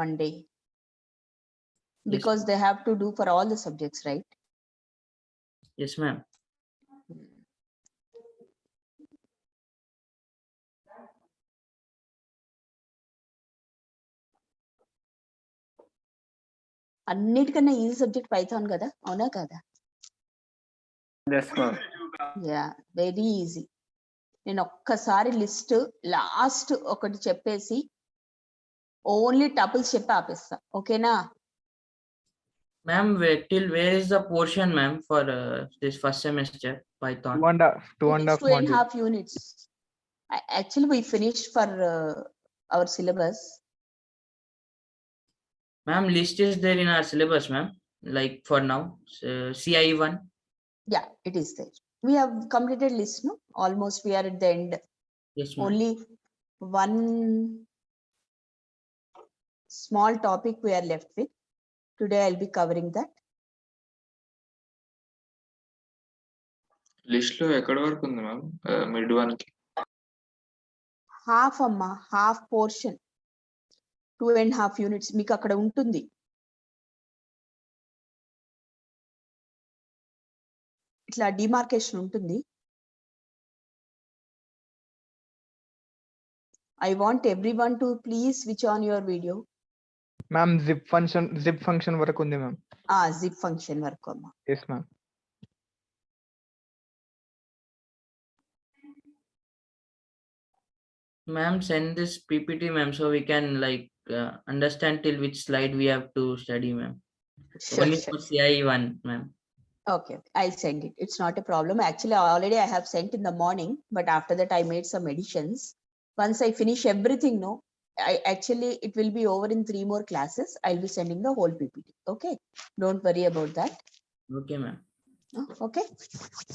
one day? Yes, Because they have to do for all the subjects, right? yes, ma'am. అన్నిటికన్నా easy subject Python కదా, అవునా కదా? Yes, ma'am. Yeah, very easy. నేను ఒక్కసారి list last ఒకటి చెప్పేసి only tuples చెప్పి ఆపేస్తా, ఓకేనా? Ma'am, till where is the portion, ma'am, for this first semester Python? 2.5 2.5 modules. units. Actually, we finished for our syllabus. Ma'am, list is there in our syllabus, ma'am. Like for now, CI1. Yeah, it is there. We have completed list, no? Almost we are at the end. Yes, ma'am. Only one small topic we are left with. Today I'll be covering that. List లో ఎక్కడి వరకు ఉంది ma'am? Mid one కి half అమ్మా, half portion 2.5 units మీకు అక్కడ ఉంటుంది. ఇట్లా డిమార్కేషన్ ఉంటుంది. I want everyone to please switch on your video. Ma'am, zip function వరకు ఉంది ma'am. Zip function వరకు అమ్మా. Yes, ma'am. Ma'am, send this PPT, ma'am, so we can like understand till which slide we have to study, ma'am. Only for CI1, ma'am. Okay, I'll send it. It's not a problem. Actually, already I have sent in the morning, but after that I made some additions. Once I finish everything, no, it will be over in 3 more classes. I'll be sending the whole PPT. Okay, don't worry about that. Okay, ma'am. Okay,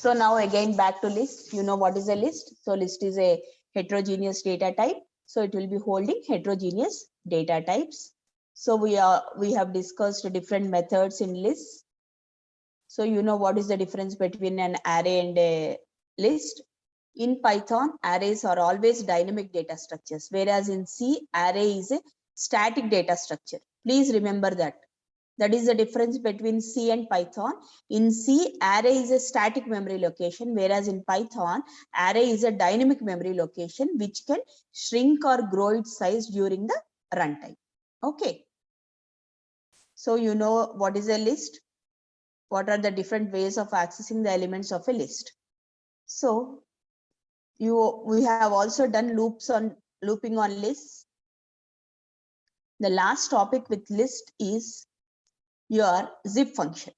so now again back to list. You know what is a list? So list is a heterogeneous data type. So it will be holding heterogeneous data types. So we have discussed different methods in lists. So you know what is the difference between an array and a list? In Python, arrays are always dynamic data structures, whereas in C, array is a static data structure. Please remember that. That is the difference between C and Python. In C, array is a static memory location, whereas in Python, array is a dynamic memory location which can shrink or grow its size during the runtime. Okay. So you know what is a list? What are the different ways of accessing the elements of a list? So we have also done looping on lists. The last topic with list is your zip function.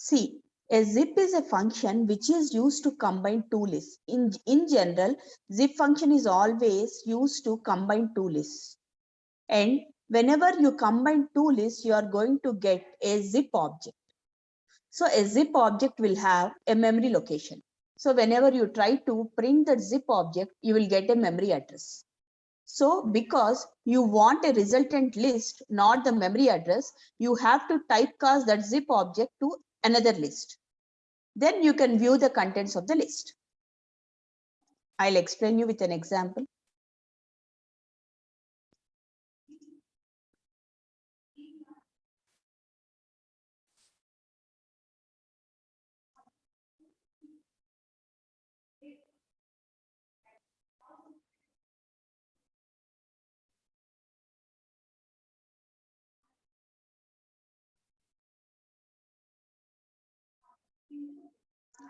See, a zip is a function which is used to combine 2 lists. In general, zip function is always used to combine 2 lists. And whenever you combine 2 lists, you are going to get a zip object. So a zip object will have a memory location. So whenever you try to print that zip object, you will get a memory address. So because you want a resultant list, not the memory address, you have to typecast that zip object to another list. Then you can view the contents of the list. I'll explain you with an example.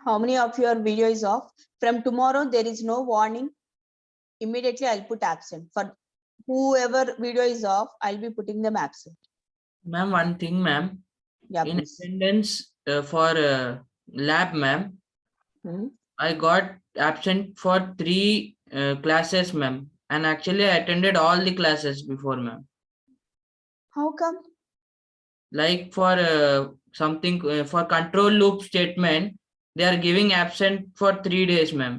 How many of your video is off? From tomorrow, there is no warning. Immediately, I'll put absent. For whoever video is off, I'll be putting them absent. Ma'am, one thing, ma'am. Yeah, In please. attendance for lab, ma'am, I got absent for 3 classes, ma'am. And actually, I attended all the classes before, ma'am. How come? Like for something for control loop statement, they are giving absent for 3 days, ma'am.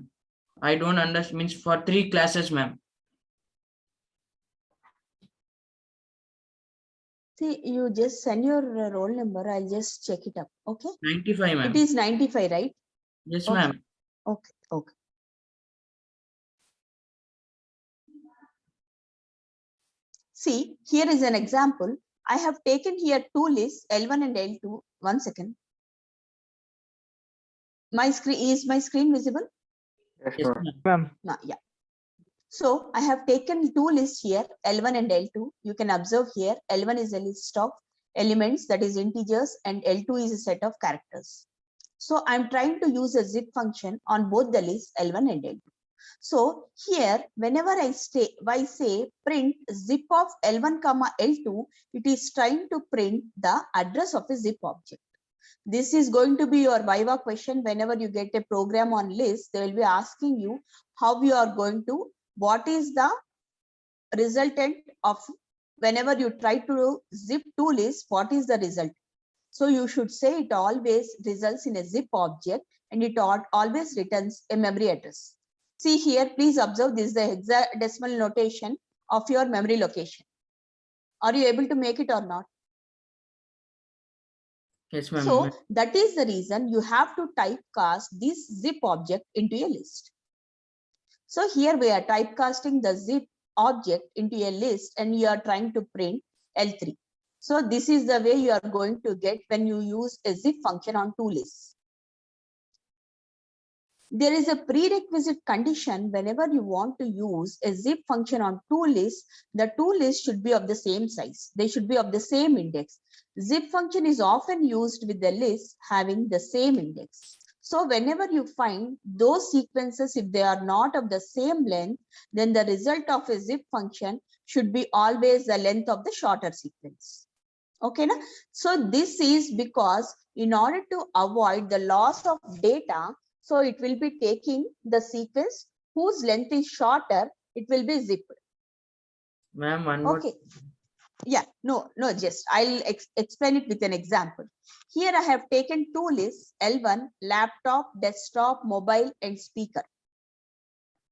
I don't understand, means for 3 classes, ma'am. See, you just send your roll number. I'll just check it up. Okay. 95, ma'am. It is 95, right? Yes, Okay. ma'am. Okay. Okay. See, here is an example. I have taken here two lists, L1 and L2. 1 second. Is my screen visible? Yes, Yes, ma'am. ma'am. Ma'am, Yeah. So I have taken two lists here, L1 and L2. You can observe here, L1 is a list of elements, that is integers, and L2 is a set of characters. So I'm trying to use a zip function on both the lists L1 and L2. So here, whenever I say print zip of L1 comma L2, it is trying to print the address of a zip object. This is going to be your Viva question. Whenever you get a program on list, they will be asking you how you are going to, what is the resultant of, whenever you try to zip two lists, what is the result? So you should say it always results in a zip object, and it always returns a memory address. See here, please observe, this is the hexadecimal notation of your memory location. Are you able to make it or not? Yes, ma'am. So that is the reason you have to typecast this zip object into a list. So here we are typecasting the zip object into a list, and you are trying to print L3. So this is the way you are going to get when you use a zip function on two lists. There is a prerequisite condition whenever you want to use a zip function on two lists, the two lists should be of the same size. They should be of the same index. Zip function is often used with the list having the same index. So whenever you find those sequences, if they are not of the same length, then the result of a zip function should be always the length of the shorter sequence. Okay, na? So this is because in order to avoid the loss of data, so it will be taking the sequence whose length is shorter, it will be zipped. Ma'am, one more. Okay. Yeah, no, just I'll explain it with an example. Here I have taken two lists, L1, laptop, desktop, mobile, and speaker.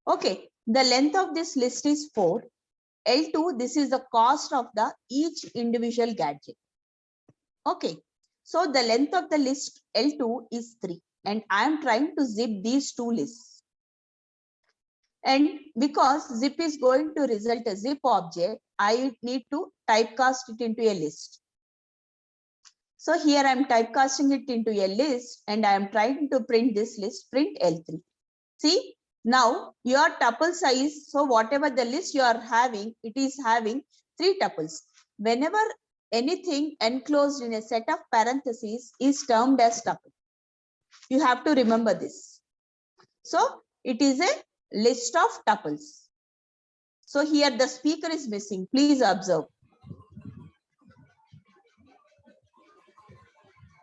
Okay, the length of this list is 4. L2, this is the cost of the each individual gadget. Okay, so the length of the list L2 is 3, and I am trying to zip these two lists. And because zip is going to result a zip object, I need to typecast it into a list. So here I am typecasting it into a list, and I am trying to print this list, print L3. See, now your tuple size, so whatever the list you are having, it is having 3 tuples. Whenever anything enclosed in a set of parentheses is termed as tuple. You have to remember this. So it is a list of tuples. So here the speaker is missing. Please observe.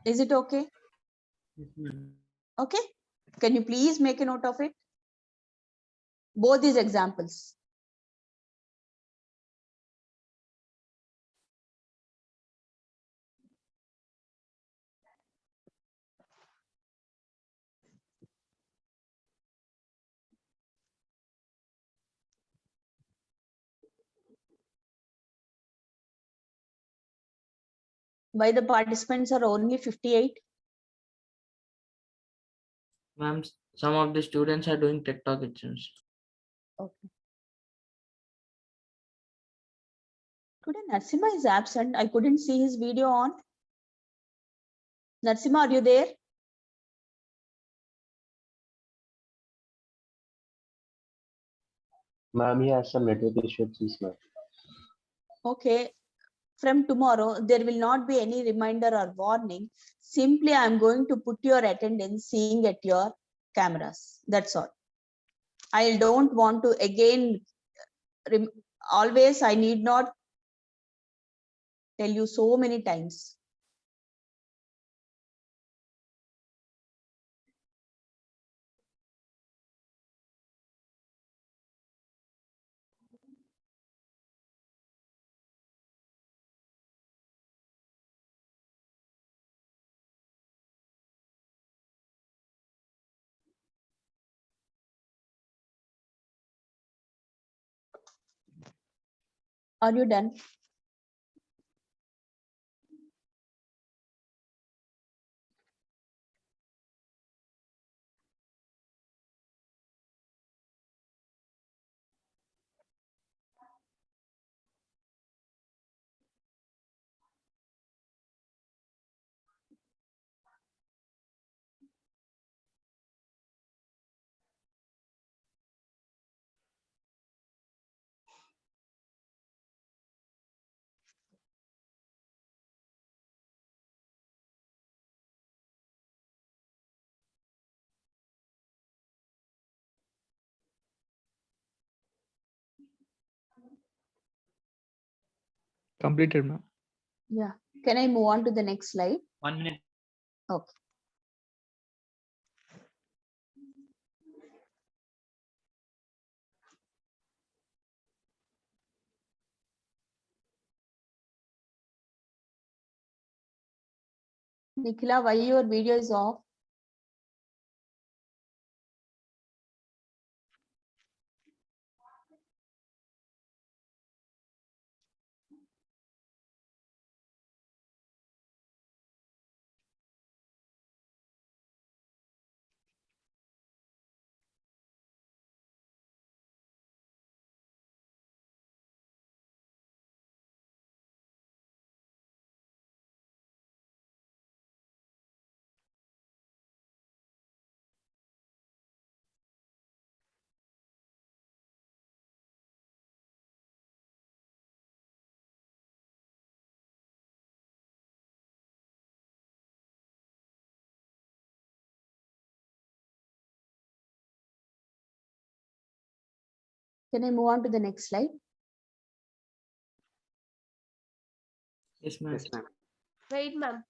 Is it okay? Yes, ma'am. Okay. Can you please make a note of it? Both these examples. Why the participants are only 58? Ma'am, some of the students are doing TikTok, it seems. Okay. Today Narsimha is absent. I couldn't see his video on. Narsimha, are you there? Ma'am, he has some network issues, ma'am. Okay. From tomorrow, there will not be any reminder or warning. Simply, I'm going to put your attendance seeing at your cameras. That's all. I don't want to again, always, I need not tell you so many times. Are you done? Completed, ma'am. Yeah. Can I move on to the next slide? 1 minute. Okay. Nikhila, why your video is off? Can I move on to the next slide? Yes, ma'am. Yes, ma'am. Wait, ma'am.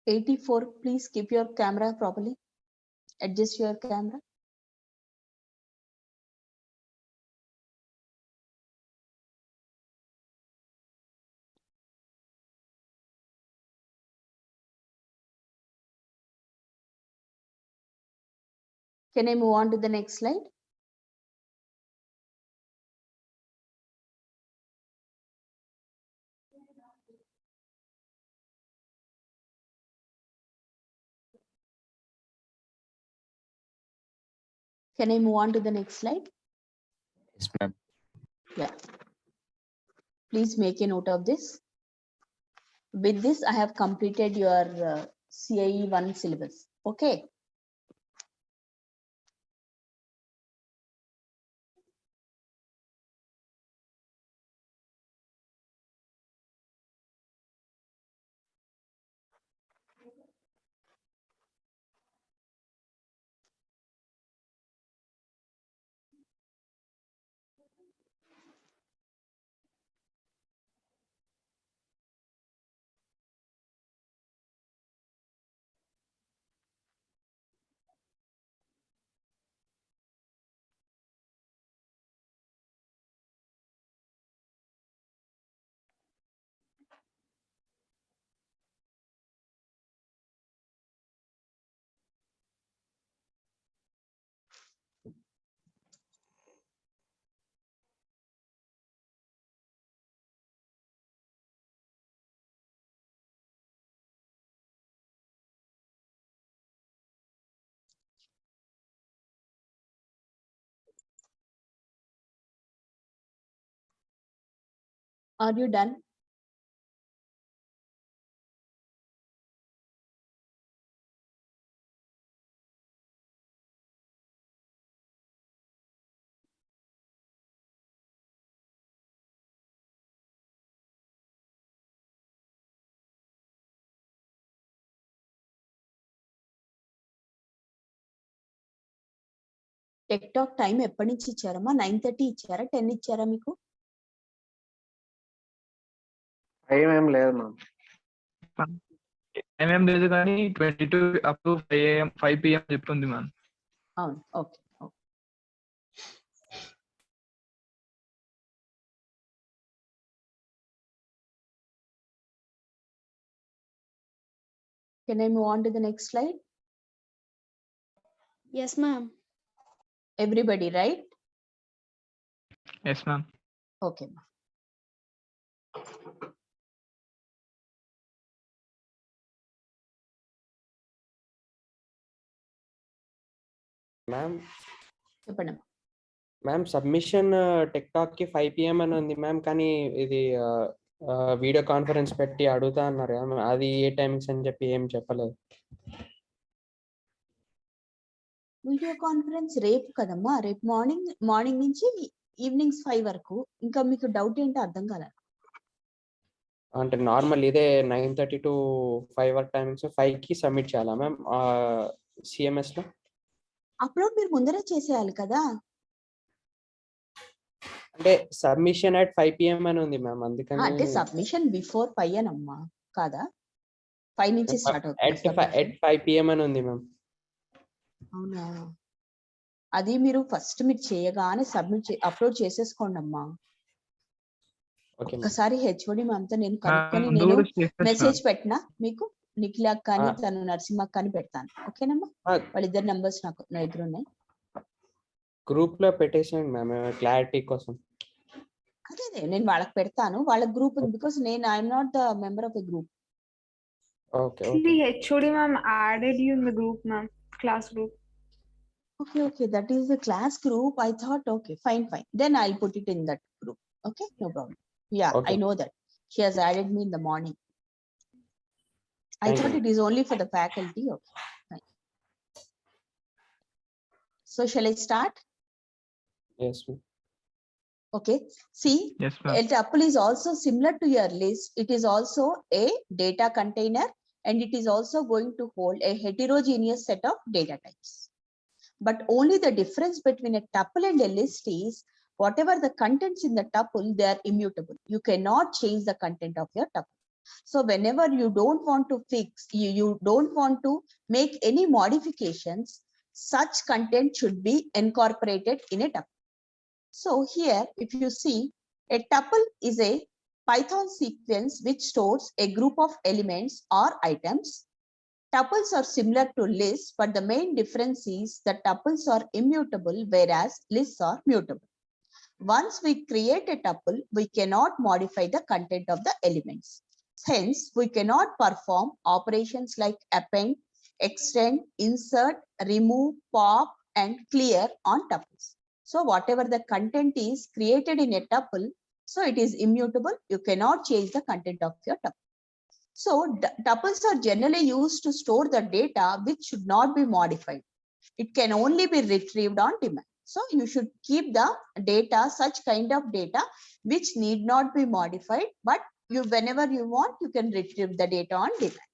'84, please keep your camera properly. Adjust your camera. Can I move on to the next slide? Can I move on to the next slide? Yes, ma'am. Yeah. Please make a note of this. With this, I have completed your CIE 1 syllabus. Okay. Are you done? Tech talk time ఎప్పటి నుంచి ఇచ్చారమ్మా? 9:30 ఇచ్చారా? 10 ఇచ్చారా మీకు? Time ఏం లేదు ma'am. ఏమేం లేదు కానీ 22 అప్ టు 5 AM 5 PM చెప్తుంది మ్యామ్. అవును. Okay. Can I move on to the next slide? Yes, ma'am. Everybody, right? Yes, ma'am. Okay. Ma'am చెప్పండి. మ్యామ్ సబ్మిషన్ టిక్టాక్ కి 5 PM అని ఉంది మ్యామ్, కానీ ఇది వీడియో కాన్ఫరెన్స్ పెట్టి అడుగుతా అన్నారు కదా మ్యామ్, అది ఏ టైమింగ్స్ అని చెప్పి ఏం చెప్పలేదు. వీడియో కాన్ఫరెన్స్ రేపు కదమ్మా, రేపు మార్నింగ్ నుంచి ఈవినింగ్ 5 వరకు. ఇంకా మీకు డౌట్ ఏంటో అర్థం కాలేదు. అంటే నార్మల్ ఇదే 9:30 to 5 వరకు టైమింగ్స్, 5కి సబ్మిట్ చేయాలా మ్యామ్ సిఎంఎస్ లో? అప్లోడ్ మీరు ముందరే చేసేయాలి కదా. అంటే సబ్మిషన్ అట్ 5 PM అని ఉంది మ్యామ్, అందుకని. అంటే సబ్మిషన్ బిఫోర్ 5 అనమ్మా, కాదా? 5 నుంచి స్టార్ట్ అవుతుంది. at 5 PM అని ఉంది మ్యామ్. అవునా, అది మీరు ఫస్ట్ మీరు చేయగానే అప్లోడ్ చేసేసుకోండి అమ్మా. ఒక్కసారి హెచ్ఓడి మ్యామ్తో నేను కనుక్కొని నేను మెసేజ్ పెట్టినా మీకు, నిఖిల కానీ తను నరసింహ కానీ పెడతాను. ఓకేనమ్మా, వాళ్ళిద్దరు నంబర్స్ నాకు నా దగ్గర ఉన్నాయి. గ్రూప్ లో పెట్టేసేయండి మ్యామ్ క్లారిటీ కోసం. అదే నేను వాళ్ళకి పెడతాను, వాళ్ళ గ్రూప్ ఉంది. Because I'm not the member of a group. Okay. HOD ma'am added you in the group, ma'am, class group. Okay, that is the class group. I thought, okay, fine. Then I'll put it in that group. Okay, no problem. Yeah, Okay. I know that. She has added me in the morning. I Thank thought you. it is only for the faculty. Okay, fine. So shall I start? Yes ma'am. Okay, see, Yes, ma'am. a tuple is also similar to your list. It is also a data container, and it is also going to hold a heterogeneous set of data types. But only the difference between a tuple and a list is whatever the contents in the tuple, they are immutable. You cannot change the content of your tuple. So whenever you don't want to you don't want to make any modifications, such content should be incorporated in a tuple. So here, if you see, a tuple is a Python sequence which stores a group of elements or items. Tuples are similar to lists, but the main difference is that tuples are immutable, whereas lists are mutable. Once we create a tuple, we cannot modify the content of the elements. Hence, we cannot perform operations like append, extend, insert, remove, pop, and clear on tuples. So whatever the content is created in a tuple, so it is immutable. You cannot change the content of your tuple. So tuples are generally used to store the data which should not be modified. It can only be retrieved on demand. So you should keep the data, such kind of data which need not be modified, but whenever you want, you can retrieve the data on demand.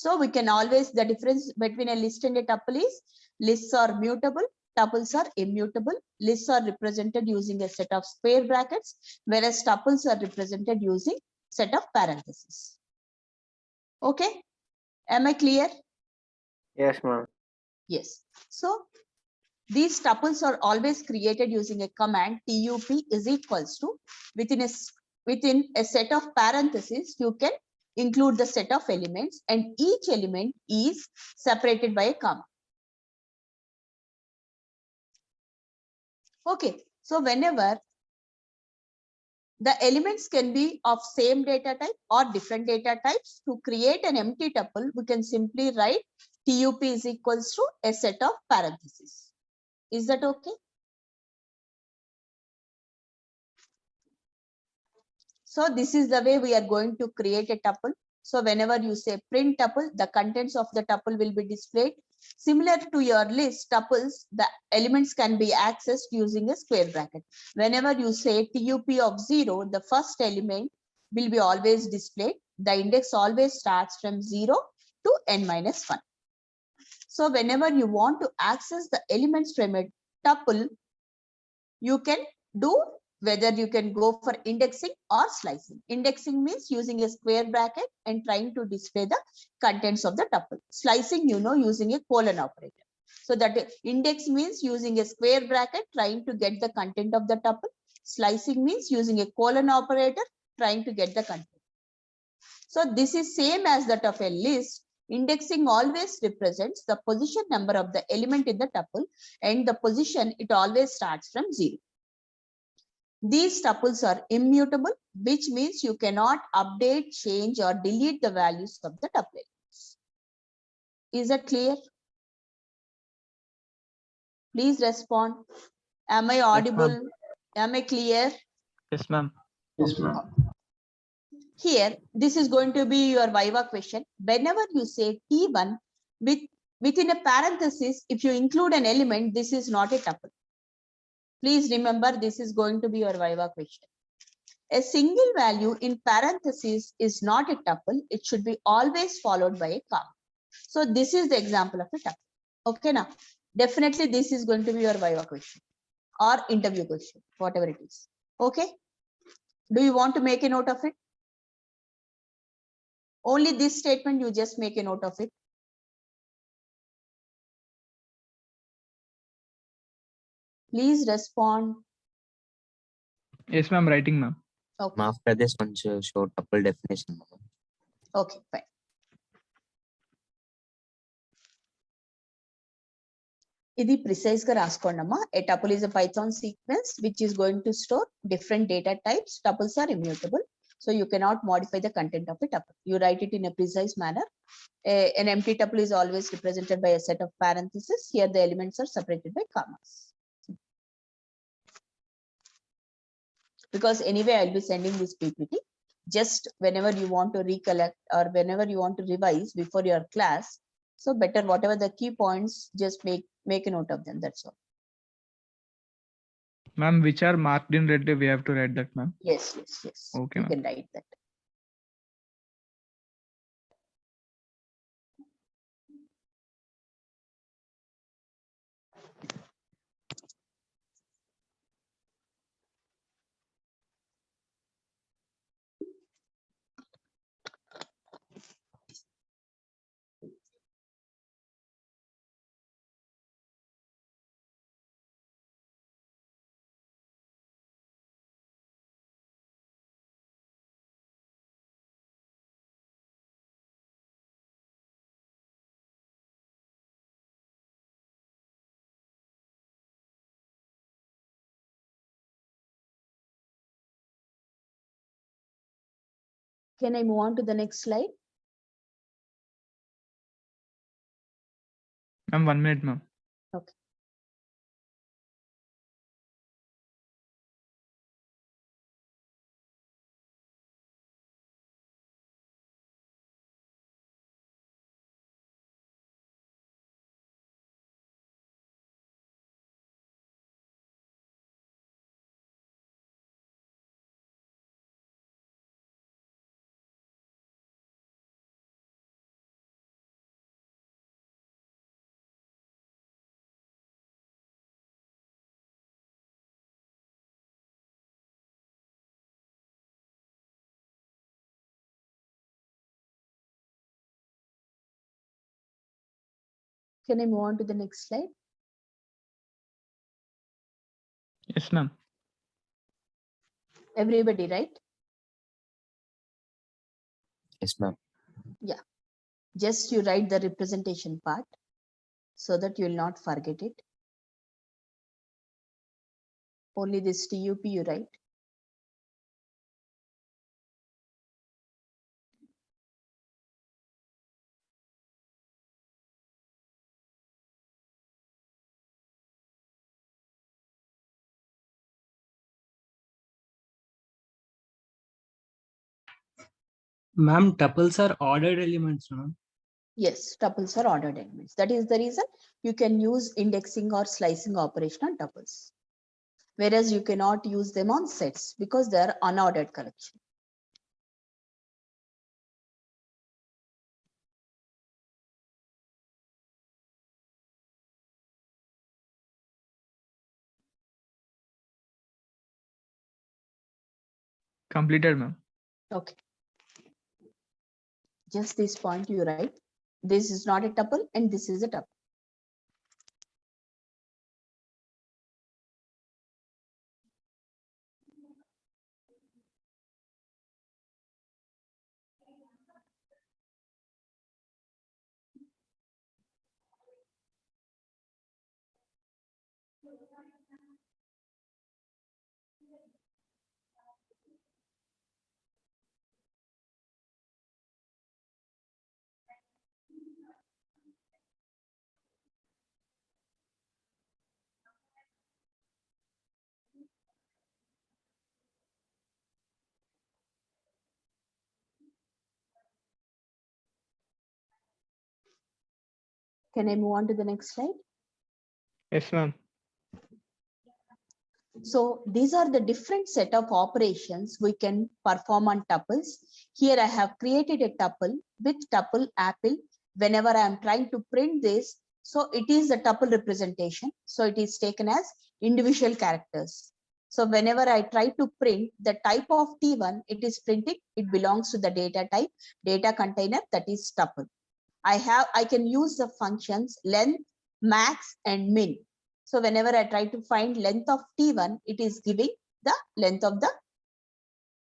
So we can always, the difference between a list and a tuple is lists are mutable, tuples are immutable. Lists are represented using a set of square brackets, whereas tuples are represented using set of parentheses. Okay, am I clear? Yes ma'am. Yes. So these tuples are always created using a command tup is equals to, within a set of parentheses, you can include the set of elements, and each element is separated by a comma. Okay, so whenever the elements can be of same data type or different data types, to create an empty tuple, we can simply write tup is equals to a set of parentheses. Is that okay? So this is the way we are going to create a tuple. So whenever you say print tuple, the contents of the tuple will be displayed. Similar to your list tuples, the elements can be accessed using a square bracket. Whenever you say tup of 0, the first element will be always displayed. The index always starts from 0 to n-1. So whenever you want to access the elements from a tuple, you can do, whether you can go for indexing or slicing. Indexing means using a square bracket and trying to display the contents of the tuple. Slicing, using a colon operator. So that index means using a square bracket trying to get the content of the tuple. Slicing means using a colon operator trying to get the content. So this is same as that of a list. Indexing always represents the position number of the element in the tuple, and the position, it always starts from 0. These tuples are immutable, which means you cannot update, change, or delete the values of the tuple. Is that clear? Please respond. Am I audible? Am I clear? Yes, ma'am. Here, this is going to be your Viva question. Whenever you say T1 within a parenthesis, if you include an element, this is not a tuple. Please remember, this is going to be your Viva question. A single value in parenthesis is not a tuple. It should be always followed by a comma. So this is the example of a tuple. Okay, now definitely this is going to be your Viva question or interview question, whatever it is. Okay. Do you want to make a note of it? Only this statement, you just make a note of it. Please respond. Yes, ma'am. Writing, ma'am. Okay. After this one, show tuple definition. Okay, fine. ఇది precise గా రాసుకోండమ్మా. A tuple is a Python sequence which is going to store different data types. Tuples are immutable, so you cannot modify the content of a tuple. You write it in a precise manner. An empty tuple is always represented by a set of parentheses. Here the elements are separated by commas. Because anyway, I'll be sending this PPT. Just whenever you want to recollect or whenever you want to revise before your class, so better whatever the key points, just make a note of them. That's all. Ma'am, which are marked in red, we have to write that, ma'am. Yes. Okay, You ma'am. can write that. Can I move on to the next slide? Ma'am, 1 minute, ma'am. Okay. Can I move on to the next slide? Yes, ma'am. Everybody, right? Yes, ma'am. Just you write the representation part so that you will not forget it. Only this TUP you write. Ma'am, tuples are ordered elements, ma'am. Yes, tuples are ordered elements. That is the reason you can use indexing or slicing operation on tuples. Whereas you cannot use them on sets because they are unordered collection. Completed, ma'am. Okay. Just this point you write. This is not a tuple and this is a tuple. Can I move on to the next slide? Yes, ma'am. So these are the different set of operations we can perform on tuples. Here I have created a tuple with tuple apple. Whenever I am trying to print this, so it is the tuple representation. So it is taken as individual characters. So whenever I try to print the type of T1, it is printing, it belongs to the data type, data container, that is tuple. I can use the functions length, max, and min. So whenever I try to find length of T1, it is giving the length of the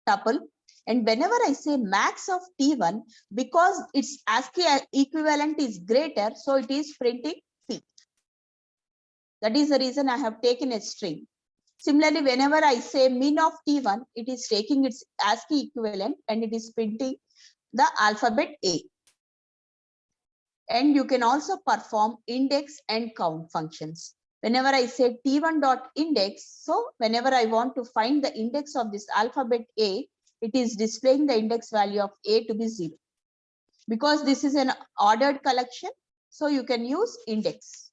tuple. And whenever I say max of T1, because its ASCII equivalent is greater, so it is printing P. That is the reason I have taken a string. Similarly, whenever I say min of T1, it is taking its ASCII equivalent and it is printing the alphabet A. And you can also perform index and count functions. Whenever I say T1 dot index, so whenever I want to find the index of this alphabet A, it is displaying the index value of A to be 0. Because this is an ordered collection, so you can use index.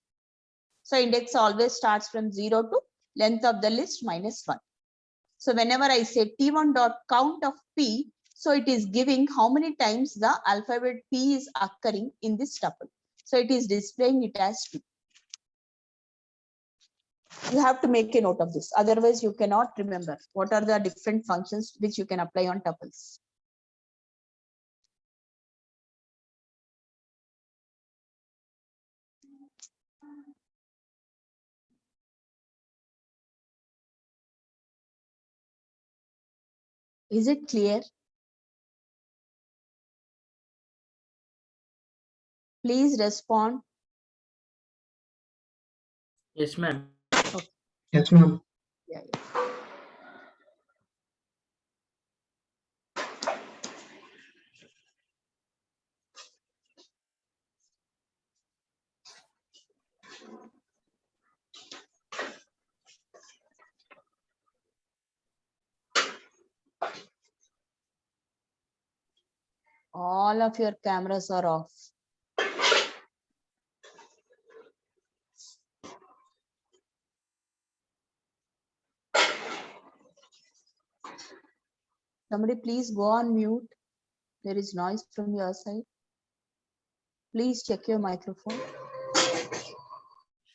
So index always starts from 0 to length of the list minus 1. So whenever I say T1 dot count of P, so it is giving how many times the alphabet P is occurring in this tuple. So it is displaying it as 2. You have to make a note of this. Otherwise, you cannot remember what are the different functions which you can apply on tuples. Is it clear? Please respond. Yes, ma'am. Yes, ma'am. Yeah. All of your cameras are off. Somebody please go on mute. There is noise from your side. Please check your microphone.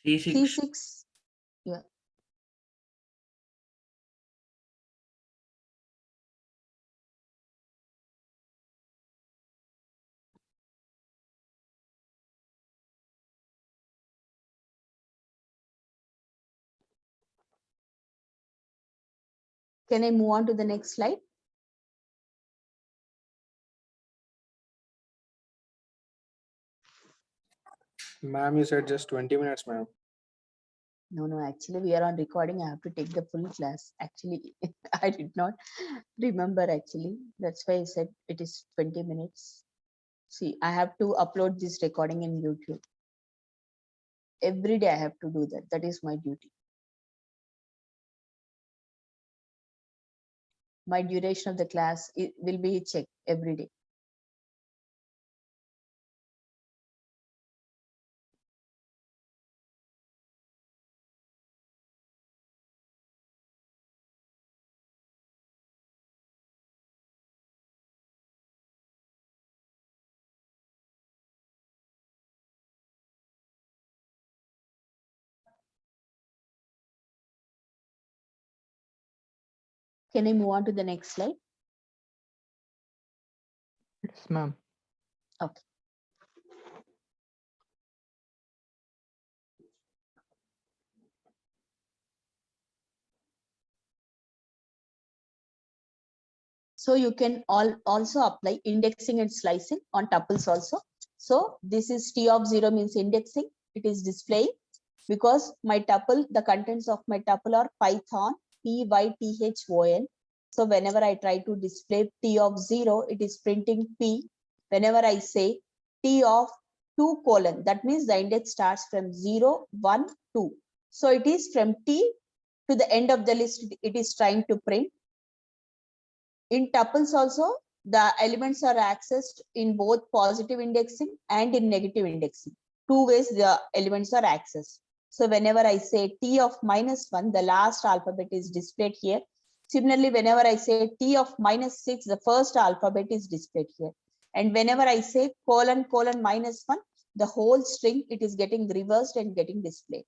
C6. C6. Yeah. Can I move on to the next slide? Ma'am, you said just 20 minutes, ma'am. No, actually we are on recording. I have to take the full class. Actually, I did not remember actually. That's why I said it is 20 minutes. See, I have to upload this recording in YouTube. Every day I have to do that. That is my duty. My duration of the class will be checked every day. Can I move on to the next slide? Yes, ma'am. Okay. So you can also apply indexing and slicing on tuples also. So this is T of 0 means indexing. It is displaying because my tuple, the contents of my tuple are Python PYTHON. So whenever I try to display T of 0, it is printing P. Whenever I say T of 2 colon, that means the index starts from 0, 1, 2. So it is from T to the end of the list, it is trying to print. In tuples also, the elements are accessed in both positive indexing and in negative indexing. two ways the elements are accessed. So whenever I say t of -1, the last alphabet is displayed here. Similarly, whenever I say t of -6, the first alphabet is displayed here. And whenever I say colon -1, the whole string, it is getting reversed and getting displayed.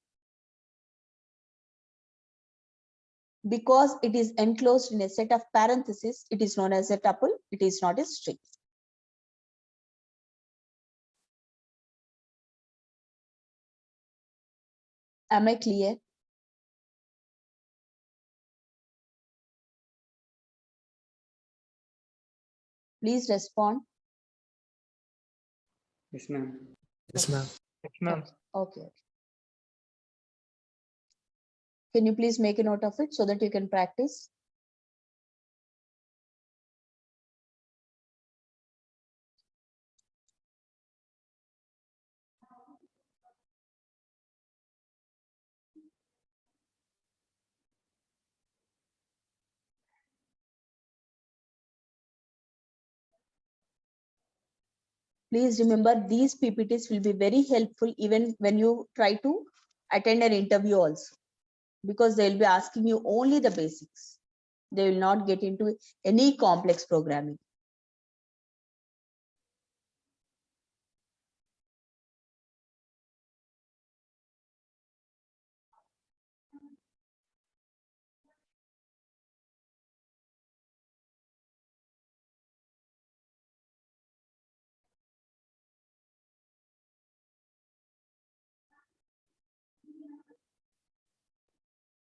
Because it is enclosed in a set of parentheses, it is known as a tuple. It is not a string. Am I clear? Please respond. Yes, ma'am. Yes, ma'am. Yes, ma'am. Okay. Can you please make a note of it so that you can practice? Please remember, these PPTs will be very helpful even when you try to attend an interview also, because they will be asking you only the basics. They will not get into any complex programming.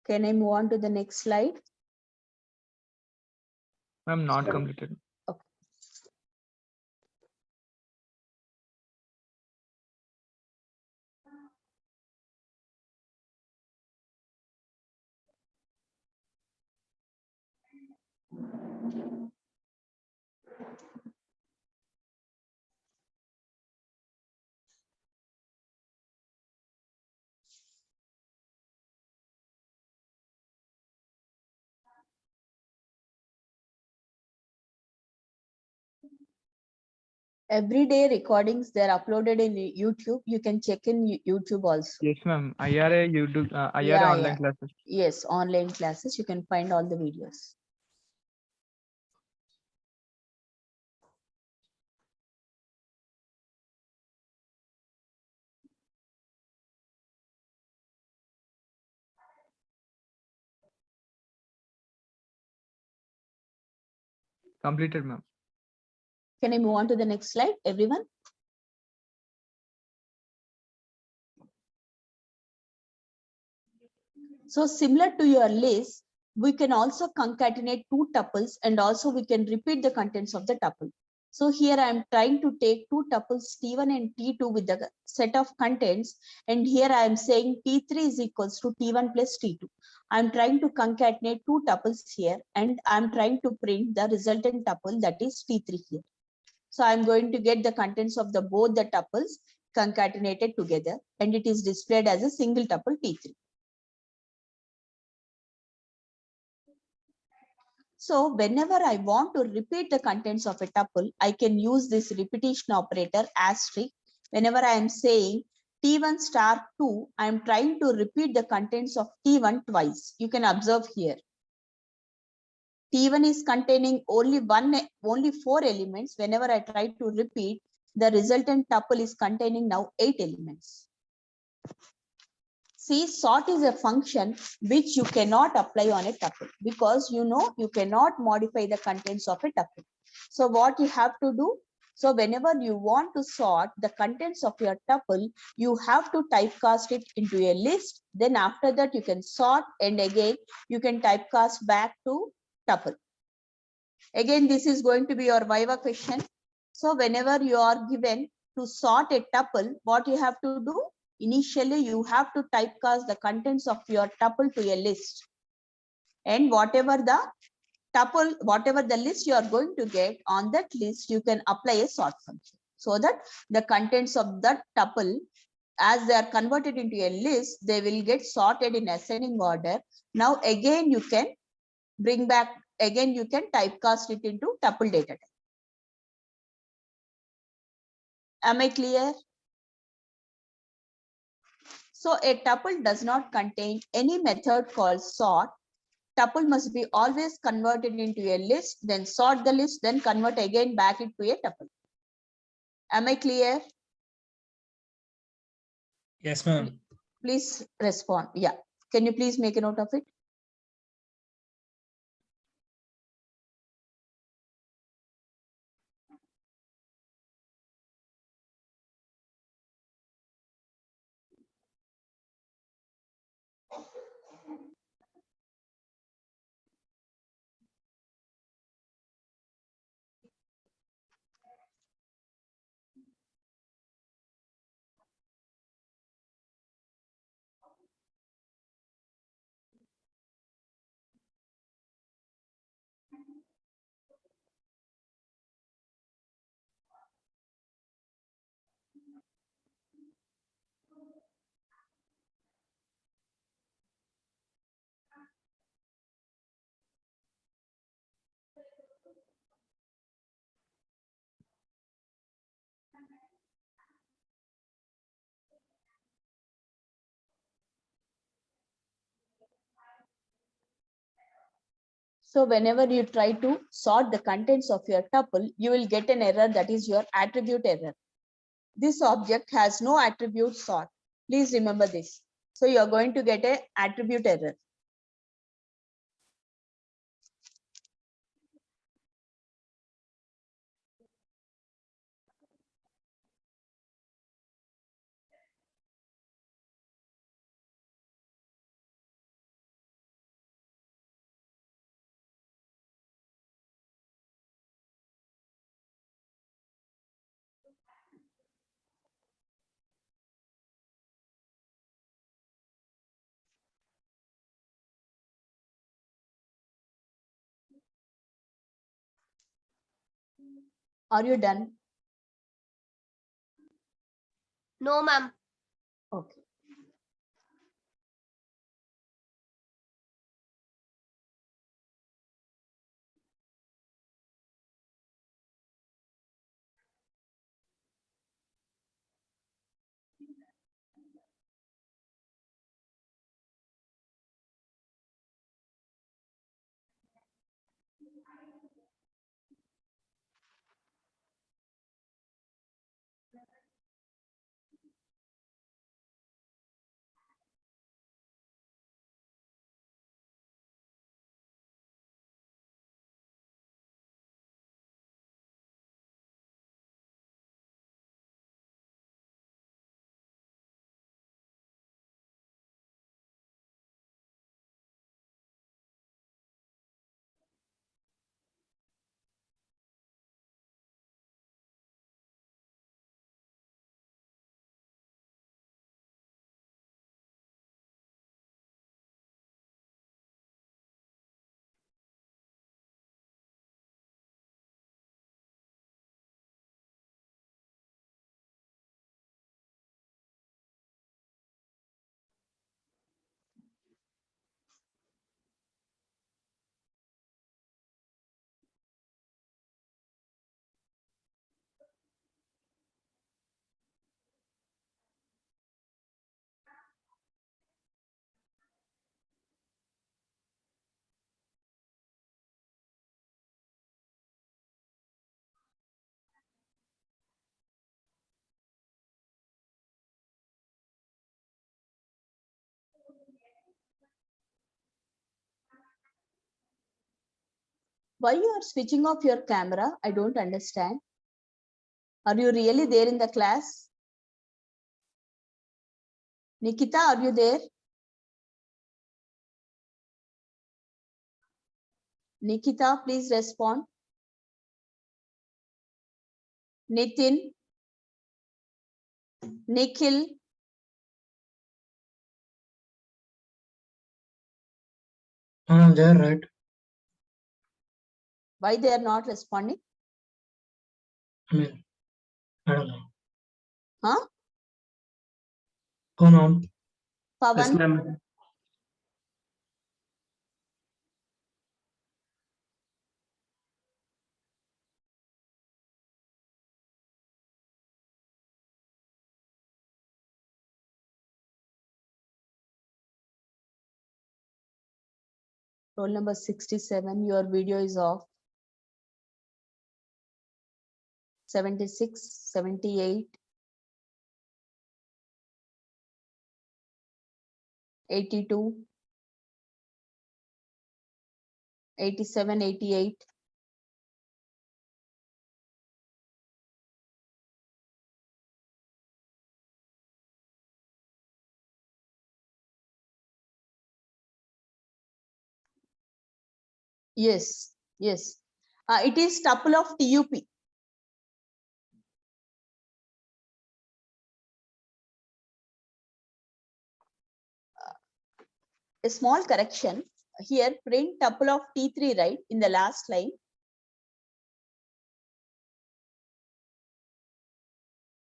Can I move on to the next slide? Ma'am, not completed. Everyday recordings, they're uploaded in YouTube. You can check in YouTube also. Yes, ma'am. IRA, you do IRA Yeah, online yeah. classes. Yes, online classes, you can find all the videos. Completed, ma'am. Can I move on to the next slide, everyone? So similar to your list, we can also concatenate two tuples, and also we can repeat the contents of the tuple. So here I am trying to take two tuples T1 and T2 with the set of contents, and here I am saying T3 is equals to T1 plus T2. I'm trying to concatenate two tuples here, and I'm trying to print the resultant tuple, that is T3 here. So I'm going to get the contents of the both the tuples concatenated together, and it is displayed as a single tuple T3. So whenever I want to repeat the contents of a tuple, I can use this repetition operator asterisk. Whenever I am saying T1 star 2, I am trying to repeat the contents of T1 twice. You can observe here. T1 is containing only 4 elements. Whenever I try to repeat, the resultant tuple is containing now 8 elements. See, sort is a function which you cannot apply on a tuple, because you cannot modify the contents of a tuple. So what you have to do, so whenever you want to sort the contents of your tuple, you have to typecast it into a list. Then after that you can sort, and again you can typecast back to tuple. Again, this is going to be your Viva question. So whenever you are given to sort a tuple, what you have to do? Initially, you have to typecast the contents of your tuple to a list. And whatever the tuple, whatever the list you are going to get, on that list, you can apply a sort function, so that the contents of that tuple, as they are converted into a list, they will get sorted in ascending order. Now, again, you can bring back, again, you can typecast it into tuple data type. Am I clear? So a tuple does not contain any method called sort. Tuple must be always converted into a list, then sort the list, then convert again back into a tuple. Am I clear? Yes, ma'am. Please respond. Yeah. Can you please make a note of it? So whenever you try to sort the contents of your tuple, you will get an error, that is your attribute error. This object has no attribute sort. Please remember this. So you are going to get an attribute error. Are you done? No, ma'am. Okay. Why you are switching off your camera? I don't understand. Are you really there in the class? Nikita, are you there? Nikita, please respond. Nitin, Nikhil, They're right. why they are not responding? I mean, I don't know. Huh? Oh no. Yes, Pavan, ma'am. Roll number 67, your video is off. 76, 78, 82, 87, 88. Yes, yes. It is tuple of TUP. A small correction here, print tuple of T3, right, in the last line.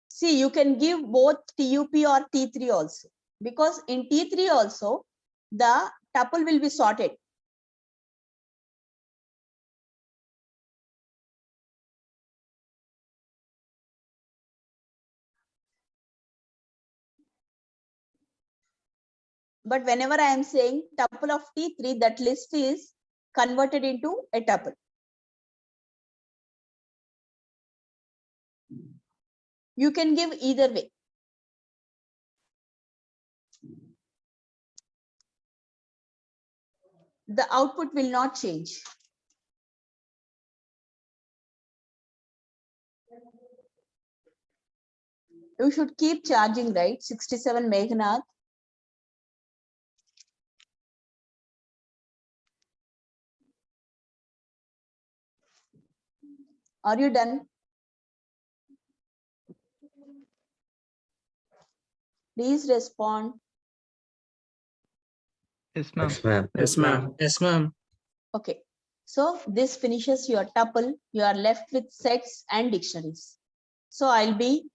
See, you can give both TUP or T3 also, because in T3 also the tuple will be sorted. But whenever I am saying tuple of T3, that list is converted into a tuple. You can give either way. The output will not change. You should keep charging, right? 67 Meghnath. Are you done? Please respond. Yes, ma'am. ma'am. Yes, ma'am. Yes, ma'am. Okay. So this finishes your tuple. You are left with sets and dictionaries. So I'll be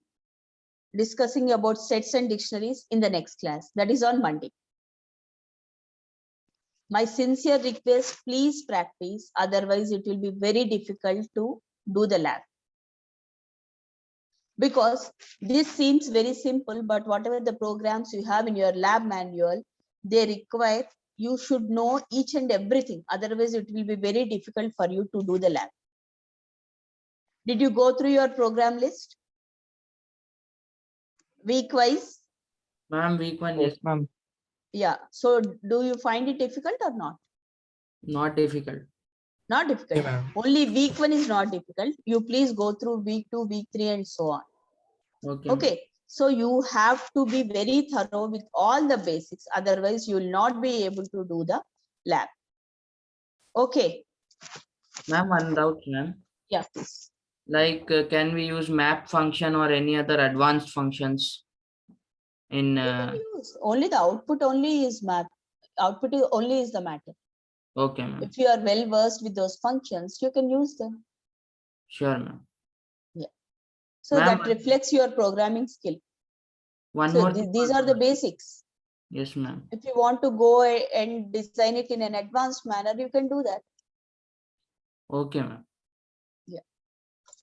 discussing about sets and dictionaries in the next class. That is on Monday. My sincere request, please practice. Otherwise, it will be very difficult to do the lab. Because this seems very simple, but whatever the programs you have in your lab manual, they require you should know each and everything. Otherwise, it will be very difficult for you to do the lab. Did you go through your program list? Week wise? Ma'am, week one, Yes, yes, ma'am. Yeah. So do you find it difficult or not? not difficult. Not difficult. Yeah, ma'am. Only week one is not difficult. You please go through week 2, week 3, and so on. Okay. ma'am. Okay. So you have to be very thorough with all the basics. Otherwise, you will not be able to do the lab. Okay. Ma'am, one doubt, ma'am. Yeah, please. Like, can we use map function or any other advanced functions in? You can use only the output only is math. Output is only is the matter. Okay, ma'am. If you are well versed with those functions, you can use them. Sure, ma'am. So Ma'am, that reflects your programming skill. One So more. these are the basics. Yes, ma'am. If you want to go and design it in an advanced manner, you can do that. Okay, ma'am. Yeah.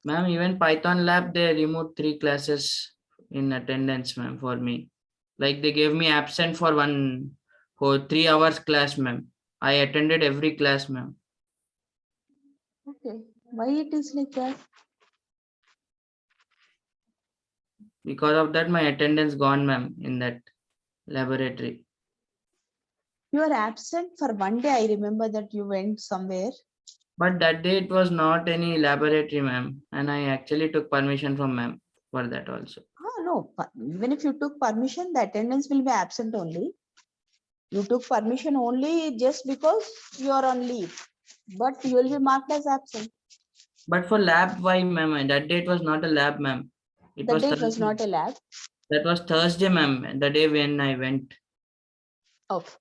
Ma'am, even Python lab, they removed 3 classes in attendance, ma'am, for me. Like they gave me absent for 3 hours class, ma'am. I attended every class, ma'am. Okay. Why it is like that? Because of that, my attendance gone, ma'am, in that laboratory. You are absent for one day. I remember that you went somewhere. But that day it was not any laboratory, ma'am. And I actually took permission from ma'am for that also. Oh, no. Even if you took permission, the attendance will be absent only. You took permission only just because you are on leave. But you will be marked as absent. But for lab, why, ma'am? That day it was not a lab, ma'am. It The was day it was Thursday. not a lab. That was Thursday, ma'am. The day when I went. Okay.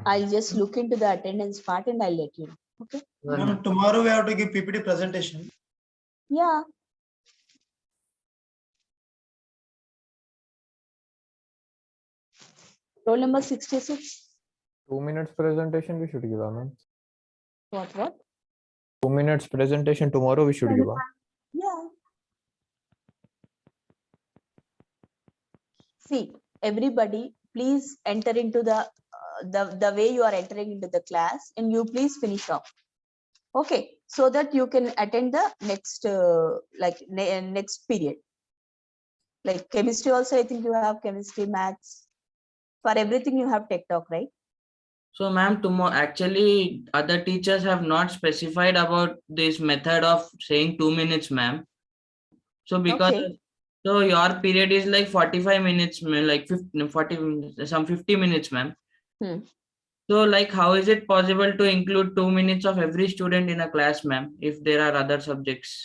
I'll just look into the attendance part and I'll let you know. Okay. Sure, Ma'am, ma'am. tomorrow we have to give PPT presentation. Yeah. Roll number 66. 2 minutes presentation we should give, ma'am. What? 2 minutes presentation tomorrow we should give. Yeah. See, everybody please enter into the way you are entering into the class, and you please finish off. Okay, so that you can attend the next next period. Like chemistry also, I think you have chemistry, maths. For everything you have tech talk, right? So ma'am, tomorrow actually other teachers have not specified about this method of saying 2 minutes, ma'am. So because Okay. so your period is like 45 minutes, ma'am, like 50, 40 minutes, some 50 minutes, ma'am. Hmm. So like how is it possible to include 2 minutes of every student in a class, ma'am, if there are other subjects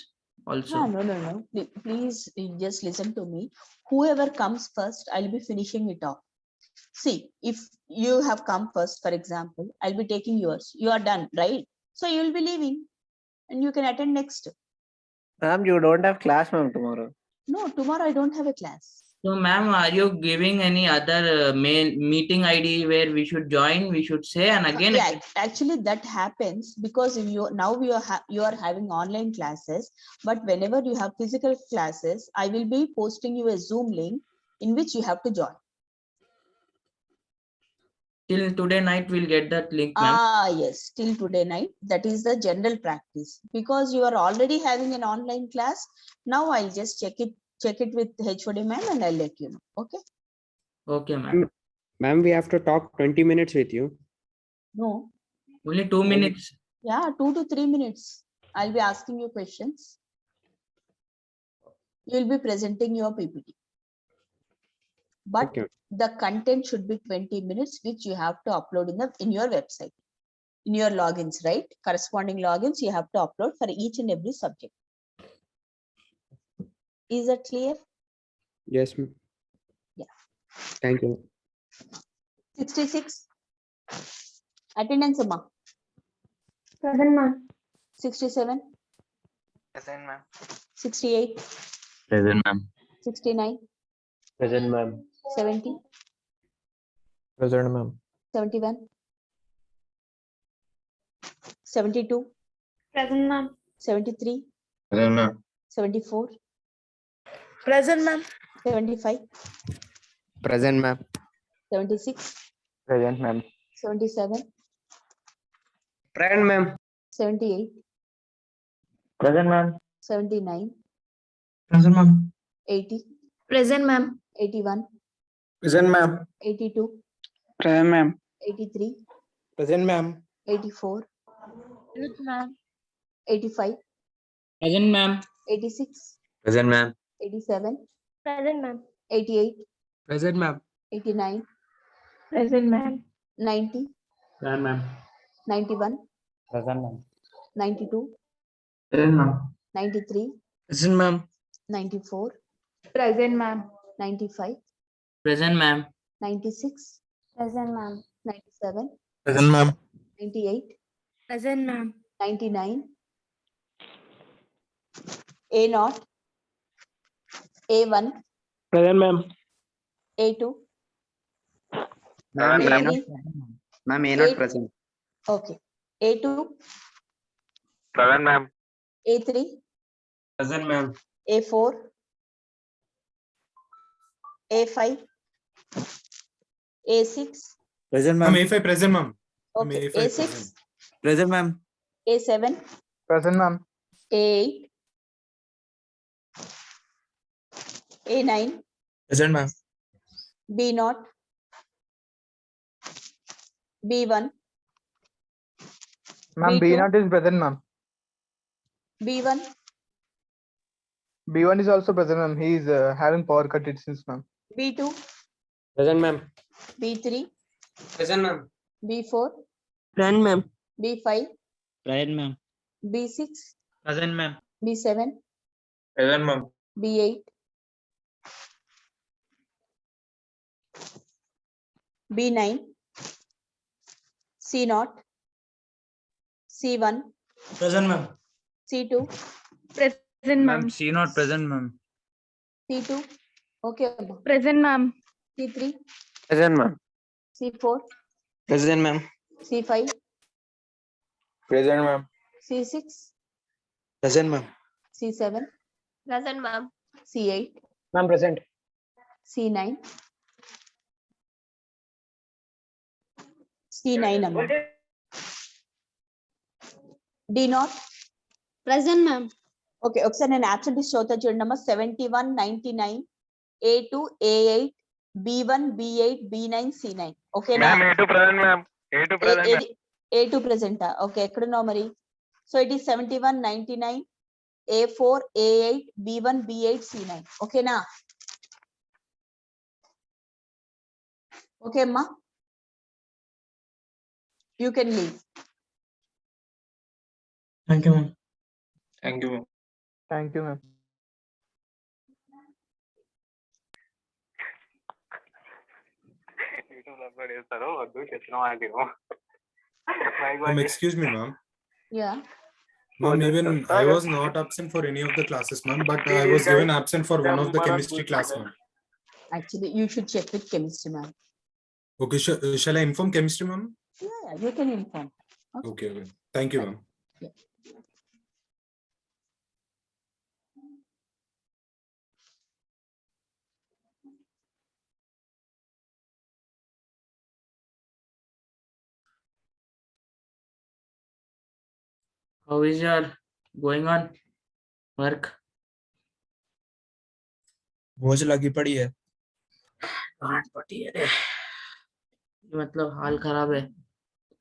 also? No. Please just listen to me. Whoever comes first, I'll be finishing it off. See, if you have come first, for example, I'll be taking yours. You are done, right? So you will be leaving and you can attend next. Ma'am, you don't have class, ma'am, tomorrow. No, tomorrow I don't have a class. So ma'am, are you giving any other mail meeting ID where we should join, we should say, and again? Yeah, actually that happens because if you now you are having online classes, but whenever you have physical classes, I will be posting you a Zoom link in which you have to join. Till today night we'll get that link, ma'am. Yes, till today night. That is the general practice. Because you are already having an online class, now I'll just check it with HOD ma'am and I'll let you know. Okay. Okay, ma'am. Ma'am, we have to talk 20 minutes with you. No. Only 2 minutes. Yeah, 2 to 3 minutes. I'll be asking you questions. You'll be presenting your PPT. But Okay. the content should be 20 minutes, which you have to upload in your website, in your logins, right? Corresponding logins you have to upload for each and every subject. Is that clear? Yes, ma'am. Yeah. Thank you. 66. Attendance, Amma. Present, ma'am. 67. Present, ma'am. 68. Present, ma'am. 69. Present, ma'am. 70. Present, ma'am. 71. 72. Present, ma'am. 73. Present, ma'am. 74. Present, ma'am. 75. Present, ma'am. 76. Present, ma'am. 77. Present, ma'am. 78. Present, ma'am. 79. Present, ma'am. 80. Present, ma'am. 81. Present, ma'am. 82. Present, ma'am. 83. Present, ma'am. 84. Present, ma'am. 85. Present, ma'am. 86. Present, ma'am. 87. Present, ma'am. 88. Present, ma'am. 89. Present, ma'am. 90. Present, ma'am. 91. Present, ma'am. 92. Present, ma'am. 93. Present, ma'am. 94. Present, ma'am. 95. Present, ma'am. 96. Present, ma'am. 97. Present, ma'am. 98. Present, ma'am. 99. A0. A1. Present, ma'am. A2. Ma'am, A3. ma'am, A- present. Okay. A2. Present, ma'am. A3. Present, ma'am. A4. A5. A6. Present, Ma'am, A5 present, ma'am. Okay. A5 A6. Present, ma'am. A7. Present, ma'am. A8. A9. Present, ma'am. B0. B1. Ma'am, B2. B0 is present, ma'am. B1. B1 is also present, ma'am. He is having power cut it since, ma'am. B2. Present, ma'am. B3. Present, ma'am. B4. Present, ma'am. B5. Present, ma'am. B6. Present, ma'am. B7. Present, ma'am. B8. B9. C0. C1. Present, ma'am. C2. Present, ma'am. C not present, ma'am. C2. Okay. Amma. Present, ma'am. C3. Present, ma'am. C4. Present, ma'am. C5. Present, ma'am. C6. Present, ma'am. C7. Present, ma'am. C8. Ma'am, present. C9. C9 అమ్మా. D0. Present, ma'am. Okay ఒకసారి నేను absentee చదువుతా చూడండి అమ్మా. 71, 99, A2, A8, B1, B8, B9, C9. ఓకేనా? A2 present. Okay ఎక్కడున్నావు మరి? So it is 71, 99, A4, A8, B1, B8, C9. ఓకేనా? ఓకే అమ్మా, you can leave. Thank you, ma'am. Thank you, ma'am. Thank you, ma'am. Excuse me, ma'am. Yeah Ma'am, even I was not absent for any of the classes, ma'am, but I was given absent for one of the chemistry class, ma'am. Actually you should check with chemistry ma'am. Okay, shall I inform chemistry, ma'am? Yeah, you can inform. Okay, okay. Thank you, ma'am. How is your going on work? बोझ लगी पड़ी है. डांट पड़ी है रे, मतलब हाल खराब है.